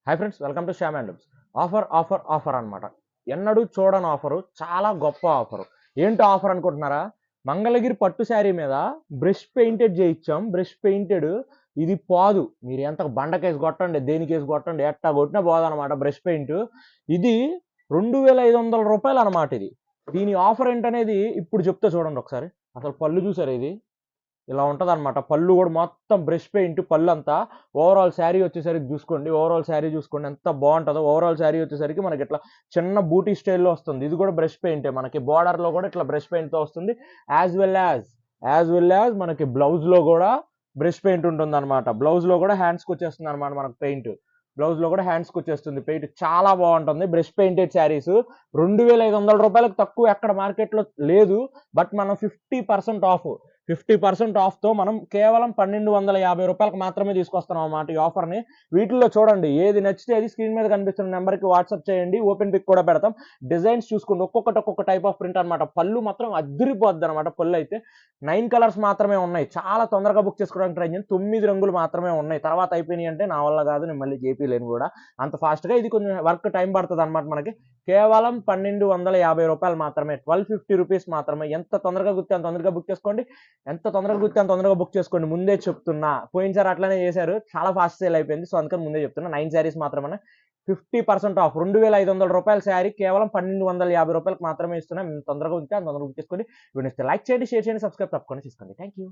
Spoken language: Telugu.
Hi friends, welcome to Shyam and looks. Offer అన్నమాట. ఎన్నడూ చూడని ఆఫరు, చాలా గొప్ప ఆఫరు. ఏంటో ఆఫర్ అనుకుంటున్నారా? మంగళగిరి పట్టు శారీ మీద బ్రష్ పెయింటెడ్ చేయించాం. బ్రష్ పెయింటెడ్ ఇది పోదు. మీరు ఎంత బండకేసి కొట్టండి, దేనికేసి కొట్టండి, ఎట్టా కొట్టినా పోదన్నమాట. బ్రష్ పెయింట్ ఇది 2500 రూపాయలు అనమాట. దీని ఆఫర్ ఏంటనేది ఇప్పుడు చెప్తే చూడండి ఒకసారి. అసలు పళ్ళు చూసారు, ఇది ఇలా ఉంటుంది అనమాట. పళ్ళు కూడా మొత్తం బ్రష్ పెయింట్ పళ్ళు అంతా. ఓవరాల్ శారీ వచ్చేసరికి చూసుకోండి. ఎంత బాగుంటుందో. ఓవరాల్ శారీ వచ్చేసరికి మనకి ఇట్లా చిన్న బూటీ స్టైల్లో వస్తుంది. ఇది కూడా బ్రష్ పెయింటే. మనకి బార్డర్ లో కూడా ఇట్లా బ్రష్ పెయింట్ తో వస్తుంది. యాజ్ వెల్ యాజ్ మనకి బ్లౌజ్ లో కూడా బ్రష్ పెయింట్ ఉంటుంది అనమాట. బ్లౌజ్ లో కూడా హ్యాండ్స్కి వచ్చేస్తుంది అనమాట మనకు పెయింట్. బ్లౌజ్ లో కూడా హ్యాండ్స్కి వచ్చేస్తుంది పెయింట్. చాలా బాగుంటుంది. బ్రష్ పెయింటెడ్ శారీస్ 2500 రూపాయలకు తక్కువ ఎక్కడ మార్కెట్లో లేదు. బట్ మనం 50% ఆఫ్తో మనం కేవలం 1250 రూపాయలకు మాత్రమే తీసుకొస్తున్నాం అన్నమాట ఈ ఆఫర్ని. వీటిల్లో చూడండి, ఏది నచ్చితే అది స్క్రీన్ మీద కనిపిస్తున్న నెంబర్కి వాట్సాప్ చేయండి. ఓపెన్ పిక్ కూడా పెడతాం. డిజైన్స్ చూసుకోండి, ఒక్కొక్క టైప్ ఆఫ్ ప్రింట్ అనమాట. పళ్ళు మాత్రం అదిరిపోద్ది అనమాట. పళ్ళు అయితే 9 కలర్స్ మాత్రమే ఉన్నాయి. చాలా తొందరగా బుక్ చేసుకోవడానికి ట్రై చేయండి. 9 రంగులు మాత్రమే ఉన్నాయి. తర్వాత అయిపోయినాయి అంటే నా వల్ల కాదు, నేను మళ్ళీ చేపీలేను కూడా అంత ఫాస్ట్గా. ఇది కొంచెం వర్క్ టైం పడుతుంది అనమాట మనకి. కేవలం 1250 రూపాయలు మాత్రమే, 1250 రూపీస్ మాత్రమే. ఎంత తొందరగా గుర్తే అంత తొందరగా బుక్ చేసుకోండి. బుక్ చేసుకోండి. ముందే చెప్తున్నా, పోయినసారి అట్లానే చేశారు, చాలా ఫాస్ట్ సేల్ అయిపోయింది. సో అందుకని ముందే చెప్తున్నా. 9 శారీస్ మాత్రమే, 50% ఆఫ్. 2500 రూపాయల శారీ కేవలం 1250 రూపాయలకు మాత్రమే ఇస్తున్నాం. తొందరగా ఉంటే అంత తొందరగా బుక్ చేసుకోండి. వీడియో లైక్ చేయండి, షేర్ చేయండి, సబ్స్క్రైబ్ తప్పకుండా చేసుకోండి. Thank you.